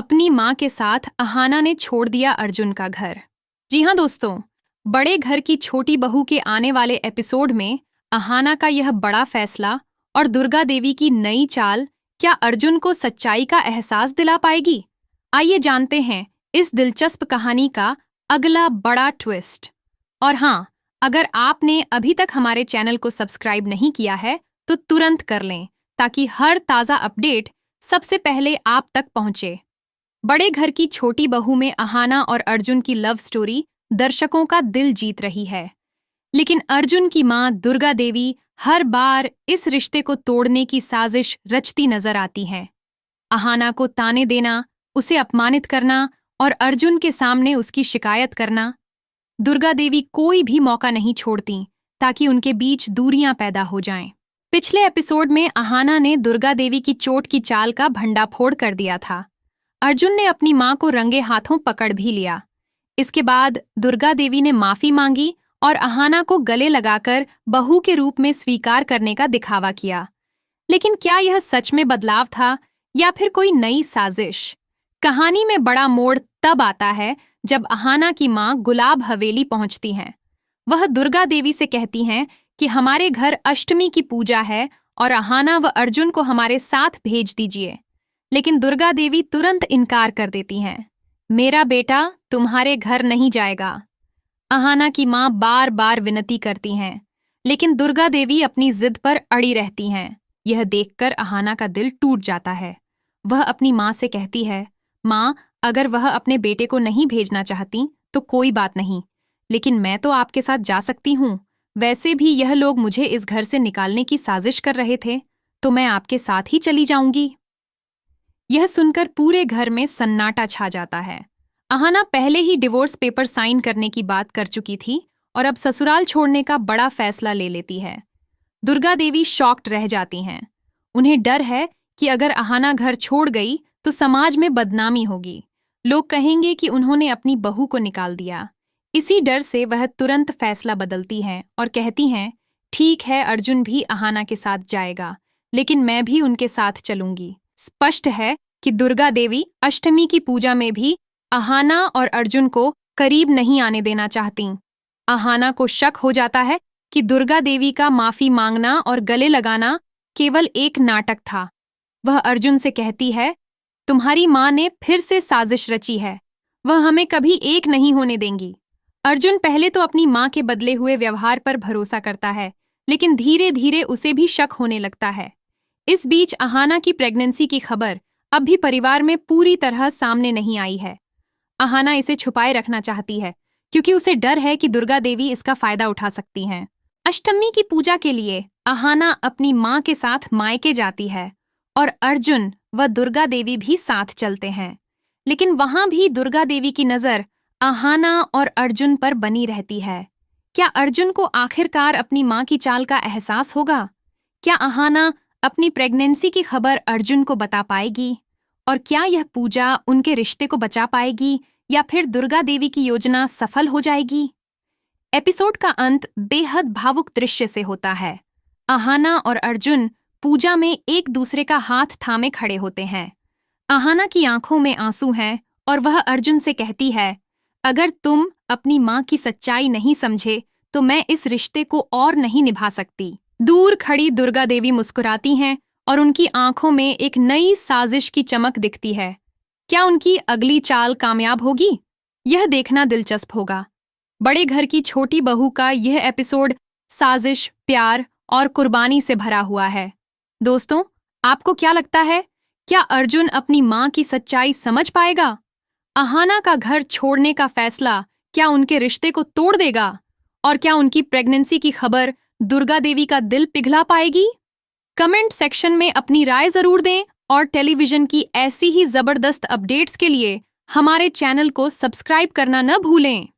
अपनी माँ के साथ अहाना ने छोड़ दिया अर्जुन का घर। जी हाँ दोस्तों, बड़े घर की छोटी बहू के आने वाले एपिसोड में अहाना का यह बड़ा फैसला और दुर्गा देवी की नई चाल क्या अर्जुन को सच्चाई का एहसास दिला पाएगी? आइए जानते हैं इस दिलचस्प कहानी का अगला बड़ा ट्विस्ट। और हाँ, अगर आपने अभी तक हमारे चैनल को सब्सक्राइब नहीं किया है तो तुरंत कर लें ताकि हर ताज़ा अपडेट सबसे पहले आप तक पहुंचे। बड़े घर की छोटी बहू में अहाना और अर्जुन की लव स्टोरी दर्शकों का दिल जीत रही है, लेकिन अर्जुन की मां दुर्गा देवी हर बार इस रिश्ते को तोड़ने की साजिश रचती नजर आती हैं। अहाना को ताने देना, उसे अपमानित करना और अर्जुन के सामने उसकी शिकायत करना, दुर्गा देवी कोई भी मौका नहीं छोड़ती ताकि उनके बीच दूरियां पैदा हो जाएं। पिछले एपिसोड में अहाना ने दुर्गा देवी की चोट की चाल का भंडाफोड़ कर दिया था। अर्जुन ने अपनी मां को रंगे हाथों पकड़ भी लिया। इसके बाद दुर्गा देवी ने माफी मांगी और अहाना को गले लगाकर बहू के रूप में स्वीकार करने का दिखावा किया। लेकिन क्या यह सच में बदलाव था या फिर कोई नई साजिश? कहानी में बड़ा मोड़ तब आता है जब अहाना की मां गुलाब हवेली पहुंचती हैं। वह दुर्गा देवी से कहती हैं कि हमारे घर अष्टमी की पूजा है और अहाना व अर्जुन को हमारे साथ भेज दीजिए। लेकिन दुर्गा देवी तुरंत इनकार कर देती हैं। मेरा बेटा तुम्हारे घर नहीं जाएगा। अहाना की मां बार बार विनती करती हैं, लेकिन दुर्गा देवी अपनी जिद पर अड़ी रहती हैं। यह देखकर अहाना का दिल टूट जाता है। वह अपनी मां से कहती है, मां, अगर वह अपने बेटे को नहीं भेजना चाहती तो कोई बात नहीं, लेकिन मैं तो आपके साथ जा सकती हूँ। वैसे भी यह लोग मुझे इस घर से निकालने की साजिश कर रहे थे, तो मैं आपके साथ ही चली जाऊंगी। यह सुनकर पूरे घर में सन्नाटा छा जाता है। अहाना पहले ही डिवोर्स पेपर साइन करने की बात कर चुकी थी और अब ससुराल छोड़ने का बड़ा फैसला ले लेती है। दुर्गा देवी शॉक्ड रह जाती हैं। उन्हें डर है कि अगर अहाना घर छोड़ गई तो समाज में बदनामी होगी। लोग कहेंगे कि उन्होंने अपनी बहू को निकाल दिया। इसी डर से वह तुरंत फैसला बदलती हैं और कहती हैं, ठीक है, अर्जुन भी अहाना के साथ जाएगा, लेकिन मैं भी उनके साथ चलूंगी। स्पष्ट है कि दुर्गा देवी अष्टमी की पूजा में भी अहाना और अर्जुन को करीब नहीं आने देना चाहती। अहाना को शक हो जाता है कि दुर्गा देवी का माफी मांगना और गले लगाना केवल एक नाटक था। वह अर्जुन से कहती है, तुम्हारी मां ने फिर से साजिश रची है। वह हमें कभी एक नहीं होने देंगी। अर्जुन पहले तो अपनी मां के बदले हुए व्यवहार पर भरोसा करता है, लेकिन धीरे धीरे उसे भी शक होने लगता है। इस बीच अहाना की प्रेगनेंसी की खबर अब भी परिवार में पूरी तरह सामने नहीं आई है। अहाना इसे छुपाए रखना चाहती है क्योंकि उसे डर है कि दुर्गा देवी इसका फायदा उठा सकती हैं। अष्टमी की पूजा के लिए अहाना अपनी मां के साथ मायके जाती है और अर्जुन व दुर्गा देवी भी साथ चलते हैं। लेकिन वहां भी दुर्गा देवी की नजर अहाना और अर्जुन पर बनी रहती है। क्या अर्जुन को आखिरकार अपनी मां की चाल का एहसास होगा? क्या अहाना अपनी प्रेगनेंसी की खबर अर्जुन को बता पाएगी? और क्या यह पूजा उनके रिश्ते को बचा पाएगी या फिर दुर्गा देवी की योजना सफल हो जाएगी? एपिसोड का अंत बेहद भावुक दृश्य से होता है। अहाना और अर्जुन पूजा में एक दूसरे का हाथ थामे खड़े होते हैं। अहाना की आंखों में आंसू हैं और वह अर्जुन से कहती है, अगर तुम अपनी मां की सच्चाई नहीं समझे तो मैं इस रिश्ते को और नहीं निभा सकती। दूर खड़ी दुर्गा देवी मुस्कुराती हैं और उनकी आंखों में एक नई साजिश की चमक दिखती है। क्या उनकी अगली चाल कामयाब होगी? यह देखना दिलचस्प होगा। बड़े घर की छोटी बहू का यह एपिसोड साजिश, प्यार और कुर्बानी से भरा हुआ है। दोस्तों, आपको क्या लगता है? क्या अर्जुन अपनी मां की सच्चाई समझ पाएगा? अहाना का घर छोड़ने का फैसला क्या उनके रिश्ते को तोड़ देगा? और क्या उनकी प्रेगनेंसी की खबर दुर्गा देवी का दिल पिघला पाएगी? कमेंट सेक्शन में अपनी राय जरूर दें और टेलीविजन की ऐसी ही जबरदस्त अपडेट्स के लिए हमारे चैनल को सब्सक्राइब करना न भूलें।